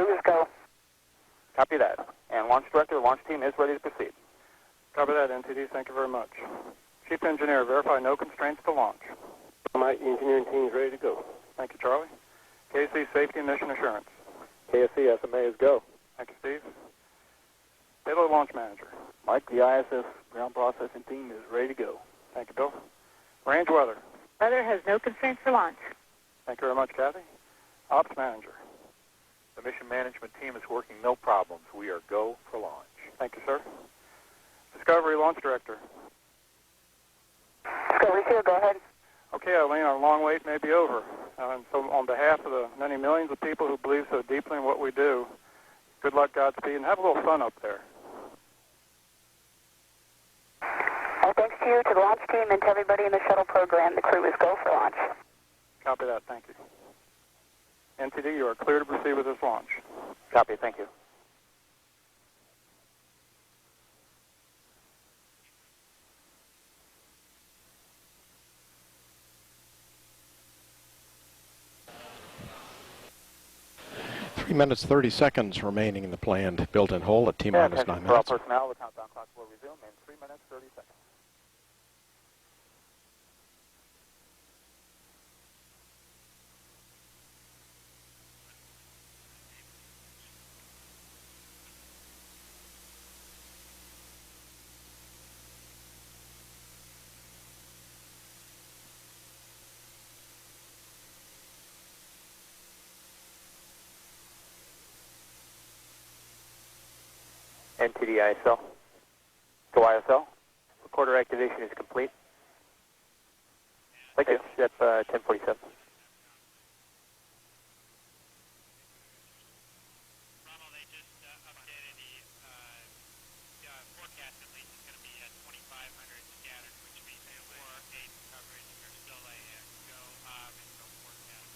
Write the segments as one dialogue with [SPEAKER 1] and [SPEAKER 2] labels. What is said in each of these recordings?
[SPEAKER 1] crew is go.
[SPEAKER 2] Copy that. And launch director, the launch team is ready to proceed.
[SPEAKER 3] Copy that, NTD. Thank you very much. Chief Engineer, verify no constraints to launch.
[SPEAKER 4] My engineering team is ready to go.
[SPEAKER 3] Thank you, Charlie. KC Safety Mission Assurance.
[SPEAKER 4] KSC SMA is go.
[SPEAKER 3] Thank you, Steve. Payload Launch Manager.
[SPEAKER 2] Mike, the ISS ground processing team is ready to go.
[SPEAKER 3] Thank you, Bill. Range Weather.
[SPEAKER 1] Weather has no constraints for launch.
[SPEAKER 3] Thank you very much, Kathy. Ops Manager.
[SPEAKER 5] The mission management team is working no problems. We are go for launch.
[SPEAKER 3] Thank you, sir. Discovery Launch Director.
[SPEAKER 1] Discovery 2, go ahead.
[SPEAKER 3] Okay, Eileen, our long wait may be over. And so on behalf of the many millions of people who believe so deeply in what we do, good luck, Godspeed, and have a little fun up there.
[SPEAKER 1] Our thanks to you, to the launch team, and to everybody in the shuttle program. The crew is go for launch.
[SPEAKER 3] Copy that. Thank you. NTD, you are clear to proceed with this launch.
[SPEAKER 2] Copy. Thank you.
[SPEAKER 6] Three minutes, 30 seconds remaining in the planned built-in hole at T-minus 9 minutes.
[SPEAKER 2] For all personnel, the countdown clock will resume in 3 minutes, 30 seconds. NTD ISL. Go ISL. Recorder activation is complete. Thank you. Step 1047.
[SPEAKER 7] They just updated the forecast, at least, is going to be 2,500 scattered, which means 4-8 coverage. There's still a go and go forecast.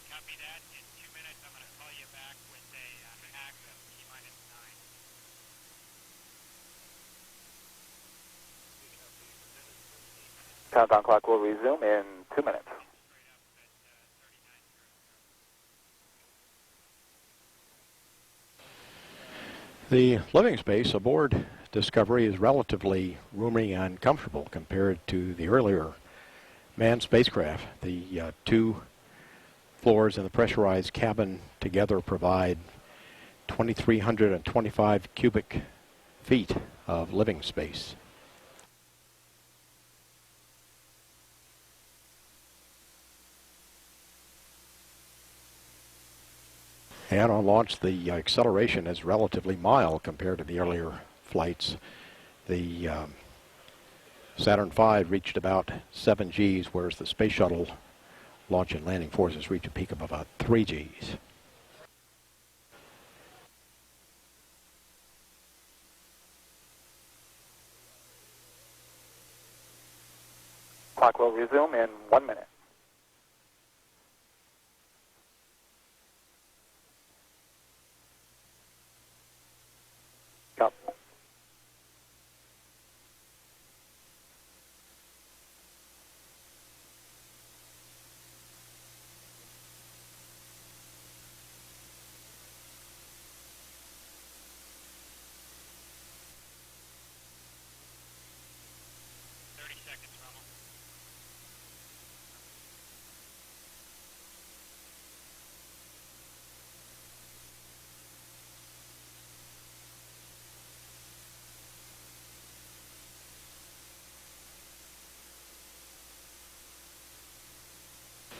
[SPEAKER 7] Copy that. In 2 minutes, I'm going to call you back with a hack of T-minus 9.
[SPEAKER 2] Countdown clock will resume in 2 minutes.
[SPEAKER 6] The living space aboard Discovery is relatively roomy and comfortable compared to the earlier manned spacecraft. The two floors in the pressurized cabin together provide 2,325 cubic feet of living space. And on launch, the acceleration is relatively mild compared to the earlier flights. The Saturn V reached about 7 Gs, whereas the Space Shuttle launch and landing forces reach a peak of about 3 Gs.
[SPEAKER 2] Clock will resume in 1 minute. Stop.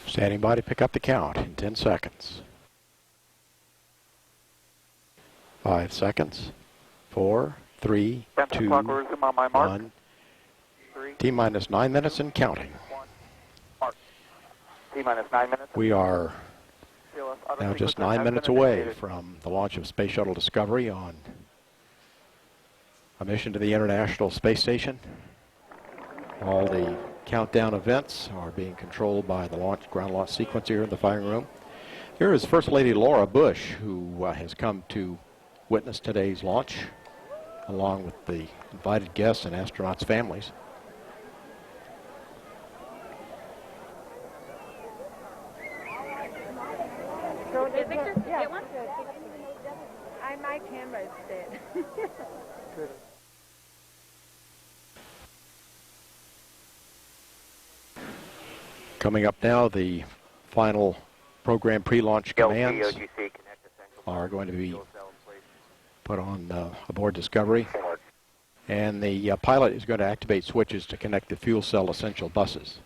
[SPEAKER 6] Standing by to pick up the count in 10 seconds. 5 seconds. 4, 3, 2, 1. T-minus 9 minutes and counting.
[SPEAKER 2] T-minus 9 minutes.
[SPEAKER 6] We are now just 9 minutes away from the launch of Space Shuttle Discovery on A mission to the International Space Station. All the countdown events are being controlled by the ground launch sequence here in the firing room. Here is First Lady Laura Bush, who has come to witness today's launch, along with the invited guests and astronauts' families.
[SPEAKER 8] So Victor, get one? My camera is dead.
[SPEAKER 6] Coming up now, the final program pre-launch commands are going to be put on aboard Discovery. And the pilot is going to activate switches to connect the fuel cell essential buses.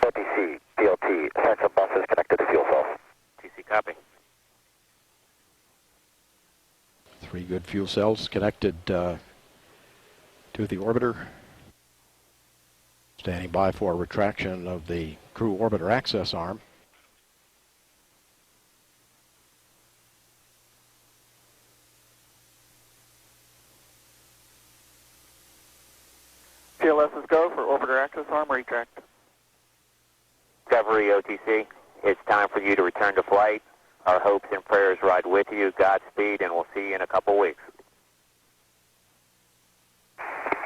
[SPEAKER 9] OTC, PLT, essential buses connected to fuel cells. TC, copy.
[SPEAKER 6] 3 good fuel cells connected to the orbiter. Standing by for retraction of the crew orbiter access arm.
[SPEAKER 3] TLS's go for orbiter access arm retract.
[SPEAKER 2] Discovery OTC, it's time for you to return to flight. Our hopes and prayers ride with you. Godspeed, and we'll see you in a couple weeks.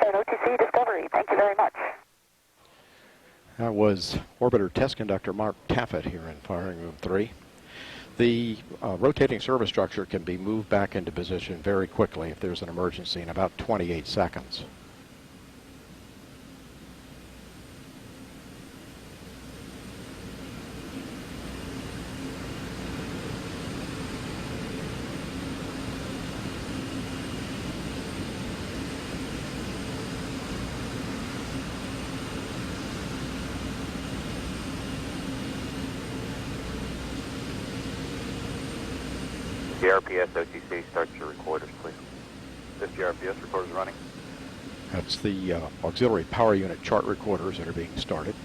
[SPEAKER 1] And OTC Discovery, thank you very much.
[SPEAKER 6] That was Orbiter Test Conductor Mark Taffet here in Firing Room 3. The rotating service structure can be moved back into position very quickly if there's an emergency in about 28 seconds.
[SPEAKER 2] JRPS OTC, start your recorders, please.
[SPEAKER 5] This JRPS recorder's running.
[SPEAKER 6] That's the auxiliary power unit chart recorders that are being started.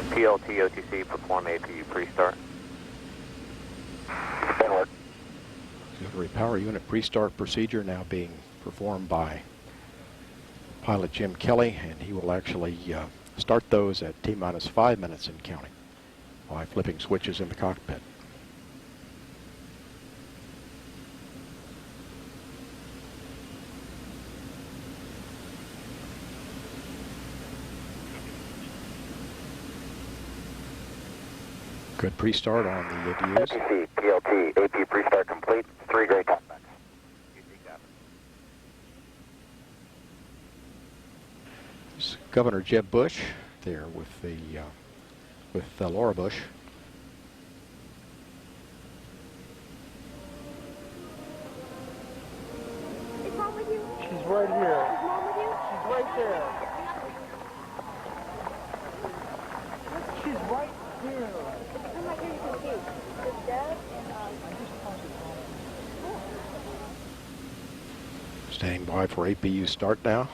[SPEAKER 2] PLT OTC, perform APU pre-start.
[SPEAKER 6] Auxiliary power unit pre-start procedure now being performed by pilot Jim Kelly, and he will actually start those at T-minus 5 minutes and counting by flipping switches in the cockpit. Good pre-start on the APUs.
[SPEAKER 9] OTC, PLT, APU pre-start complete. 3 great talkbacks.
[SPEAKER 6] Governor Jeb Bush there with Laura Bush.
[SPEAKER 8] Is Mom with you?
[SPEAKER 10] She's right here.
[SPEAKER 8] Is Mom with you?
[SPEAKER 10] She's right there. She's right here.
[SPEAKER 8] I'm not here, you can see. There's Dad and
[SPEAKER 6] Standing by for APU start now.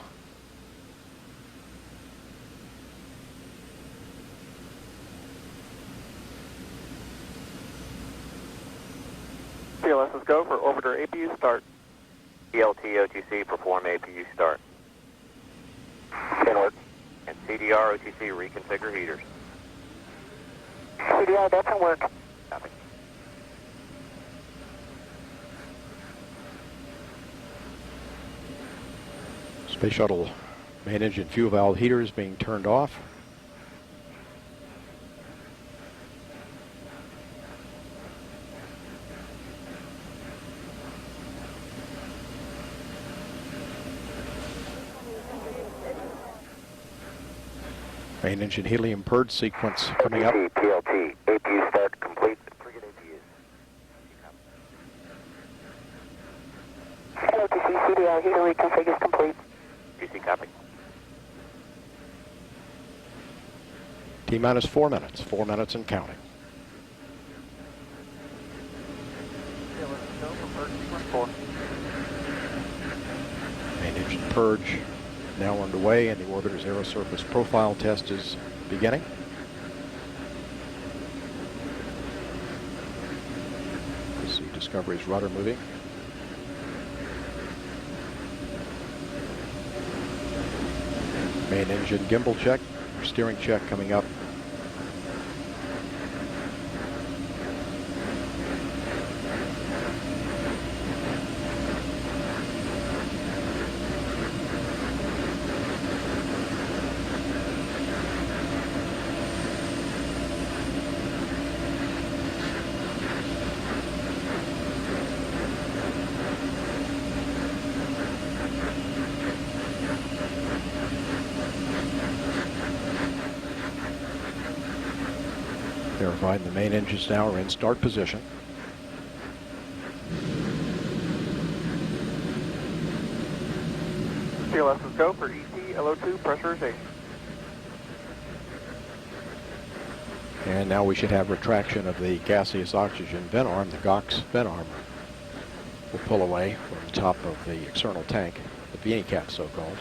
[SPEAKER 3] TLS's go for orbiter APU start.
[SPEAKER 2] PLT OTC, perform APU start.
[SPEAKER 9] Can work.
[SPEAKER 2] And CDR OTC, reconfigure heaters.
[SPEAKER 1] CDR, that can work.
[SPEAKER 2] Copy.
[SPEAKER 6] Space Shuttle main engine fuel valve heaters being turned off. Main engine helium purge sequence coming up.
[SPEAKER 9] PLT, APU start complete. 3 good APUs.
[SPEAKER 1] OTC CDR heater reconfig is complete.
[SPEAKER 2] GC copy.
[SPEAKER 6] T-minus 4 minutes. 4 minutes and counting.
[SPEAKER 3] TLS's go for purge sequence 4.
[SPEAKER 6] Main engine purge now underway, and the orbiter's aerosurface profile test is beginning. You see Discovery's rudder moving. Main engine gimbal check, steering check coming up. Verified the main engines now are in start position.
[SPEAKER 3] TLS is go for ET LO2 pressurization.
[SPEAKER 6] And now we should have retraction of the gaseous oxygen vent arm. The GOX vent arm will pull away from the top of the external tank, the beanie cap so-called.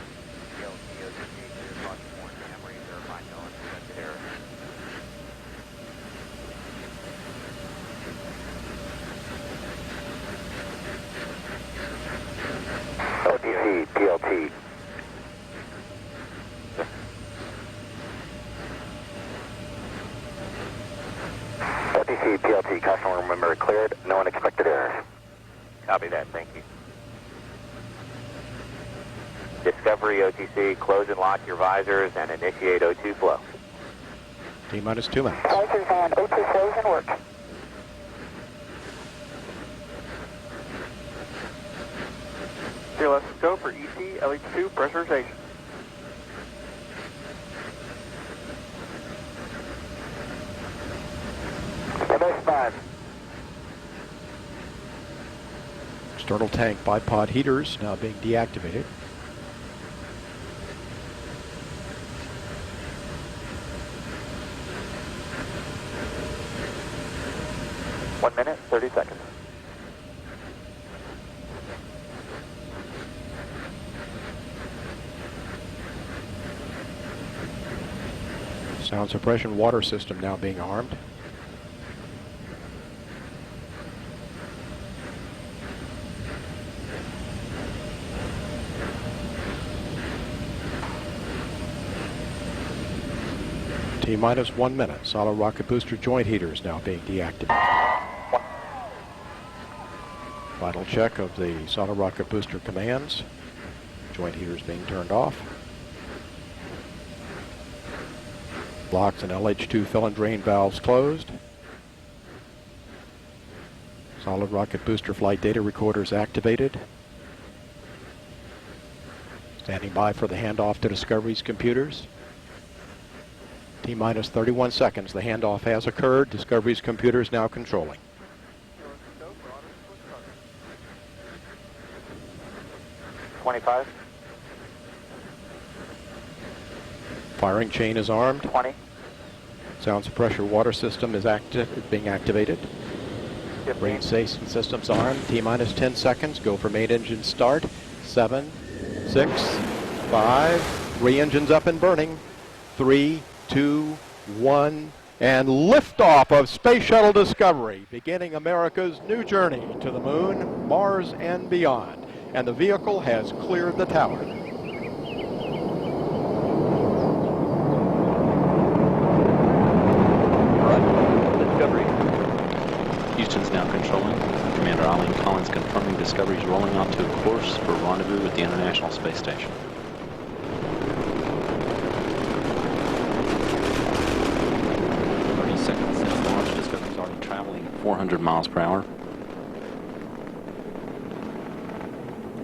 [SPEAKER 9] OTC, PLT. OTC, PLT, customer member cleared, no unexpected errors.
[SPEAKER 2] Copy that, thank you. Discovery OTC, close and lock your visors and initiate O2 flow.
[SPEAKER 6] T-minus 2 minutes.
[SPEAKER 1] Visors and O2 flows in work.
[SPEAKER 3] TLS is go for ET LH2 pressurization.
[SPEAKER 9] MS5.
[SPEAKER 6] External tank bipod heaters now being deactivated.
[SPEAKER 9] One minute, 30 seconds.
[SPEAKER 6] Sound suppression water system now being armed. T-minus 1 minute. Solid rocket booster joint heaters now being deactivated. Final check of the solid rocket booster commands. Joint heaters being turned off. Blocks and LH2 fill and drain valves closed. Solid rocket booster flight data recorders activated. Standing by for the handoff to Discovery's computers. T-minus 31 seconds. The handoff has occurred. Discovery's computers now controlling.
[SPEAKER 2] 25.
[SPEAKER 6] Firing chain is armed.
[SPEAKER 2] 20.
[SPEAKER 6] Sound suppressor water system is being activated.
[SPEAKER 2] 15.
[SPEAKER 6] Range station systems armed. T-minus 10 seconds. Go for main engine start. 7, 6, 5. 3 engines up and burning. 3, 2, 1. And liftoff of Space Shuttle Discovery, beginning America's new journey to the moon, Mars, and beyond. And the vehicle has cleared the tower.
[SPEAKER 11] Discovery. Houston's now controlling. Commander Eileen Collins confirming Discovery's rolling onto a course for rendezvous with the International Space Station. Seconds since launch, Discovery's already traveling at 400 miles per hour.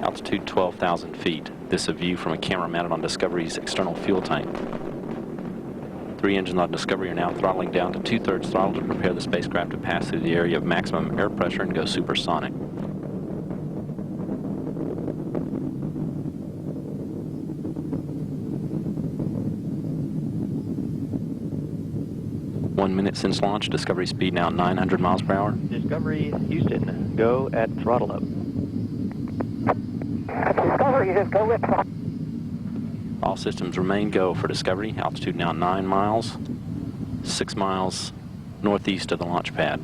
[SPEAKER 11] Altitude 12,000 feet. This is a view from a camera mounted on Discovery's external fuel tank. 3 engines on Discovery are now throttling down to 2/3 throttle to prepare the spacecraft to pass through the area of maximum air pressure and go supersonic. One minute since launch, Discovery speed now 900 miles per hour.
[SPEAKER 12] Discovery, Houston, go at throttle up.
[SPEAKER 1] Discovery, just go with throttle.
[SPEAKER 11] All systems remain go for Discovery. Altitude now 9 miles, 6 miles northeast of the launch pad.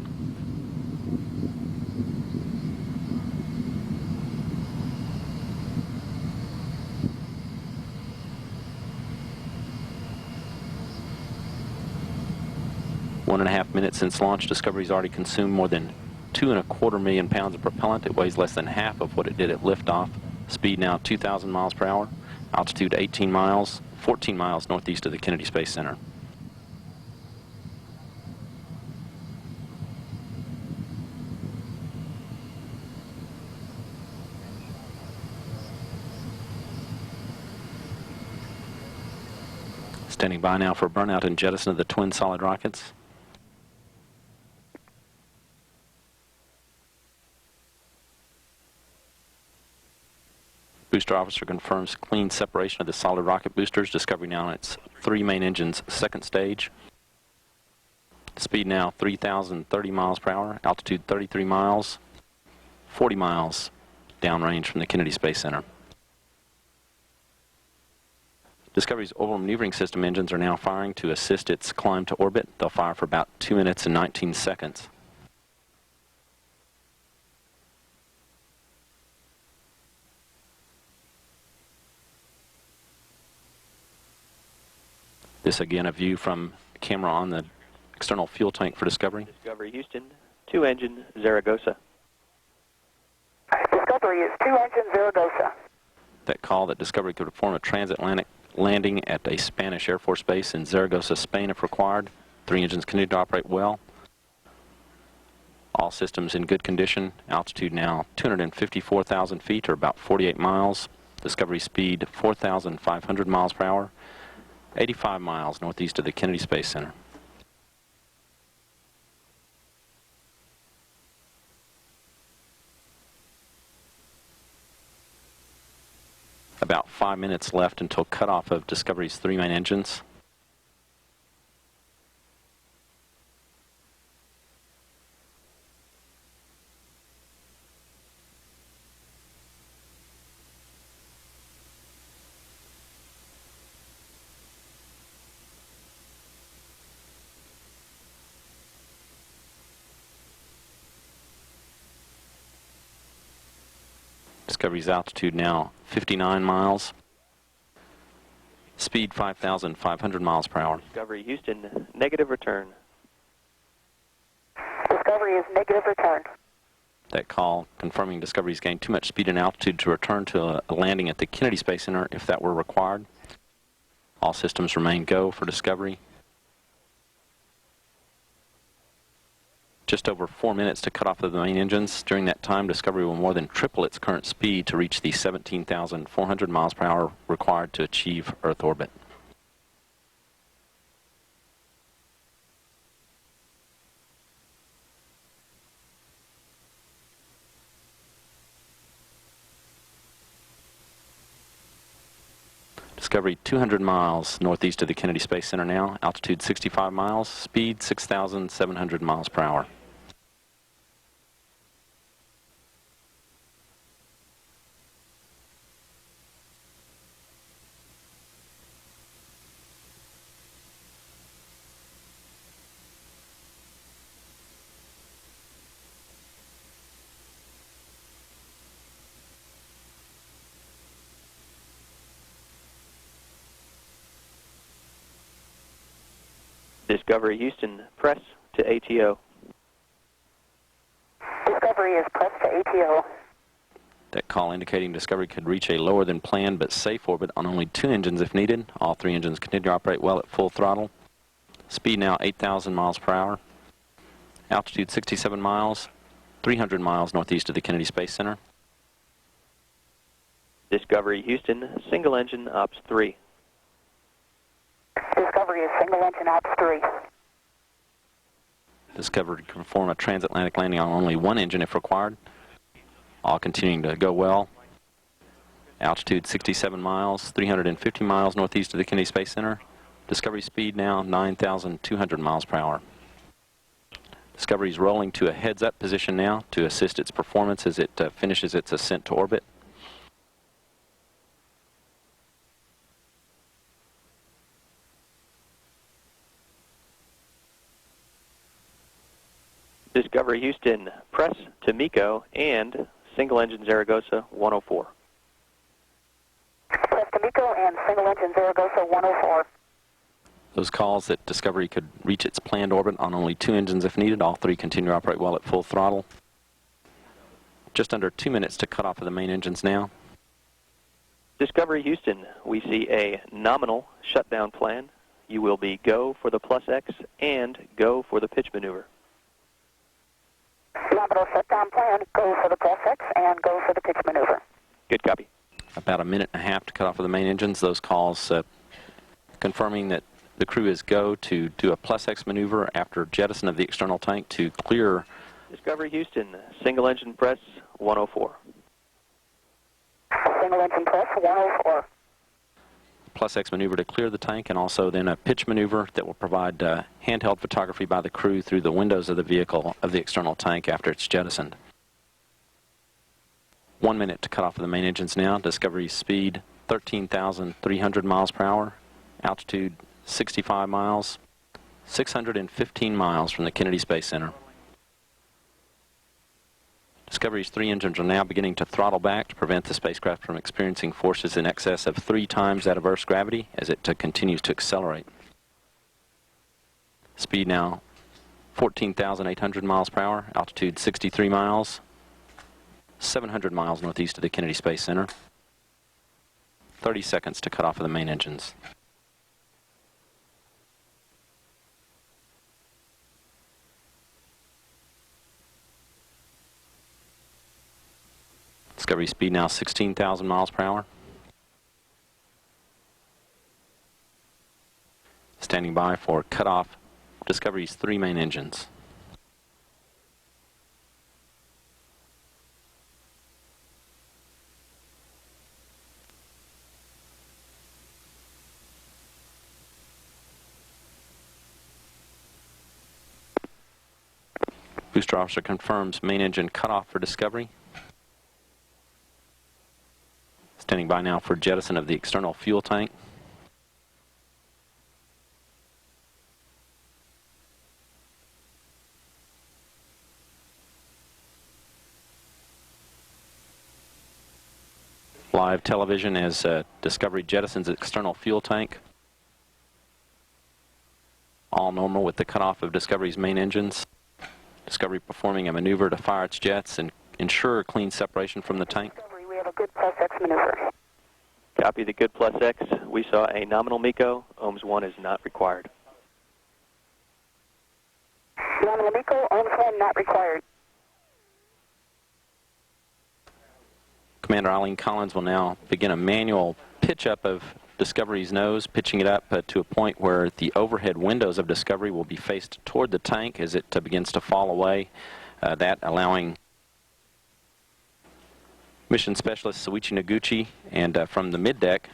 [SPEAKER 11] One and a half minutes since launch, Discovery's already consumed more than 2.25 million pounds of propellant. It weighs less than half of what it did at liftoff. Speed now 2,000 miles per hour. Altitude 18 miles, 14 miles northeast of the Kennedy Space Center. Standing by now for burnout and jettison of the twin solid rockets. Booster officer confirms clean separation of the solid rocket boosters. Discovery now on its 3 main engines, second stage. Speed now 3,030 miles per hour. Altitude 33 miles, 40 miles downrange from the Kennedy Space Center. Discovery's orbital maneuvering system engines are now firing to assist its climb to orbit. They'll fire for about 2 minutes and 19 seconds. This again a view from camera on the external fuel tank for Discovery.
[SPEAKER 12] Discovery Houston, 2-engine Zaragoza.
[SPEAKER 1] Discovery is 2-engine Zaragoza.
[SPEAKER 11] That call that Discovery could perform a transatlantic landing at a Spanish Air Force base in Zaragoza, Spain if required. 3 engines continue to operate well. All systems in good condition. Altitude now 254,000 feet or about 48 miles. Discovery speed 4,500 miles per hour. 85 miles northeast of the Kennedy Space Center. About 5 minutes left until cutoff of Discovery's 3 main engines. Discovery's altitude now 59 miles. Speed 5,500 miles per hour.
[SPEAKER 12] Discovery Houston, negative return.
[SPEAKER 1] Discovery is negative return.
[SPEAKER 11] That call confirming Discovery's gained too much speed and altitude to return to a landing at the Kennedy Space Center if that were required. All systems remain go for Discovery. Just over 4 minutes to cut off of the main engines. During that time, Discovery will more than triple its current speed to reach the 17,400 miles per hour required to achieve Earth orbit. Discovery 200 miles northeast of the Kennedy Space Center now. Altitude 65 miles, speed 6,700 miles per hour.
[SPEAKER 12] Discovery Houston, press to ATO.
[SPEAKER 1] Discovery is pressed to ATO.
[SPEAKER 11] That call indicating Discovery could reach a lower than planned but safe orbit on only 2 engines if needed. All 3 engines continue to operate well at full throttle. Speed now 8,000 miles per hour. Altitude 67 miles, 300 miles northeast of the Kennedy Space Center.
[SPEAKER 12] Discovery Houston, single engine ops 3.
[SPEAKER 1] Discovery is single engine ops 3.
[SPEAKER 11] Discovery can perform a transatlantic landing on only 1 engine if required. All continuing to go well. Altitude 67 miles, 350 miles northeast of the Kennedy Space Center. Discovery speed now 9,200 miles per hour. Discovery is rolling to a heads-up position now to assist its performance as it finishes its ascent to orbit.
[SPEAKER 12] Discovery Houston, press to MECO and single engine Zaragoza 104.
[SPEAKER 1] Press to MECO and single engine Zaragoza 104.
[SPEAKER 11] Those calls that Discovery could reach its planned orbit on only 2 engines if needed. All 3 continue to operate well at full throttle. Just under 2 minutes to cut off of the main engines now.
[SPEAKER 12] Discovery Houston, we see a nominal shutdown plan. You will be go for the +X and go for the pitch maneuver.
[SPEAKER 1] Nominal shutdown plan, go for the +X and go for the pitch maneuver.
[SPEAKER 12] Good copy.
[SPEAKER 11] About a minute and a half to cut off of the main engines. Those calls confirming that the crew is go to do a +X maneuver after jettison of the external tank to clear.
[SPEAKER 12] Discovery Houston, single engine press 104.
[SPEAKER 1] Single engine press 104.
[SPEAKER 11] +X maneuver to clear the tank, and also then a pitch maneuver that will provide handheld photography by the crew through the windows of the vehicle of the external tank after it's jettisoned. 1 minute to cut off of the main engines now. Discovery speed 13,300 miles per hour, altitude 65 miles, 615 miles from the Kennedy Space Center. Discovery's 3 engines are now beginning to throttle back to prevent the spacecraft from experiencing forces in excess of 3 times that of Earth's gravity as it continues to accelerate. Speed now 14,800 miles per hour, altitude 63 miles, 700 miles northeast of the Kennedy Space Center. 30 seconds to cut off of the main engines. Discovery speed now 16,000 miles per hour. Standing by for cutoff Discovery's 3 main engines. Booster officer confirms main engine cutoff for Discovery. Standing by now for jettison of the external fuel tank. Live television as Discovery jettisons its external fuel tank. All normal with the cutoff of Discovery's main engines. Discovery performing a maneuver to fire its jets and ensure clean separation from the tank.
[SPEAKER 1] Discovery, we have a good +X maneuver.
[SPEAKER 12] Copy the good +X. We saw a nominal MECO. OHMS 1 is not required.
[SPEAKER 1] Nominal MECO, OHMS 1 not required.
[SPEAKER 11] Commander Eileen Collins will now begin a manual pitch up of Discovery's nose, pitching it up to a point where the overhead windows of Discovery will be faced toward the tank as it begins to fall away, that allowing Mission Specialist Soichi Noguchi and from the middeck,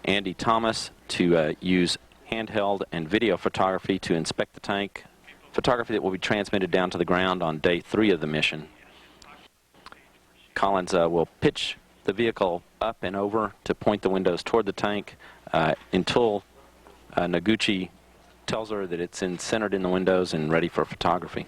[SPEAKER 11] Andy Thomas, to use handheld and video photography to inspect the tank, photography that will be transmitted down to the ground on day 3 of the mission. Collins will pitch the vehicle up and over to point the windows toward the tank until Noguchi tells her that it's centered in the windows and ready for photography.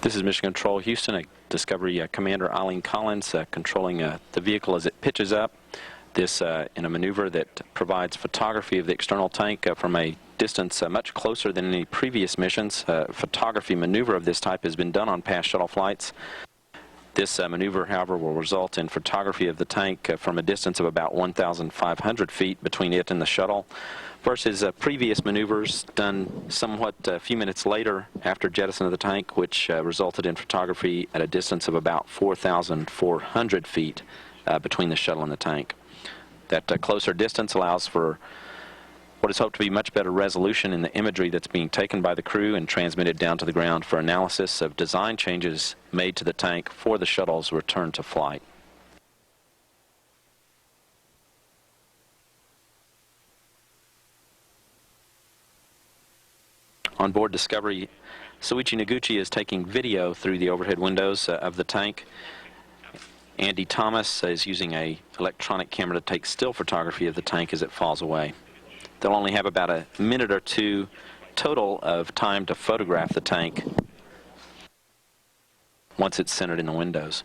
[SPEAKER 11] This is Mission Control Houston, Discovery Commander Eileen Collins controlling the vehicle as it pitches up. This in a maneuver that provides photography of the external tank from a distance much closer than any previous missions. Photography maneuver of this type has been done on past shuttle flights. This maneuver, however, will result in photography of the tank from a distance of about 1,500 feet between it and the shuttle, versus previous maneuvers done somewhat a few minutes later after jettison of the tank, which resulted in photography at a distance of about 4,400 feet between the shuttle and the tank. That closer distance allows for what is hoped to be much better resolution in the imagery that's being taken by the crew and transmitted down to the ground for analysis of design changes made to the tank for the shuttle's return to flight. On board Discovery, Soichi Noguchi is taking video through the overhead windows of the tank. Andy Thomas is using an electronic camera to take still photography of the tank as it falls away. They'll only have about a minute or two total of time to photograph the tank once it's centered in the windows.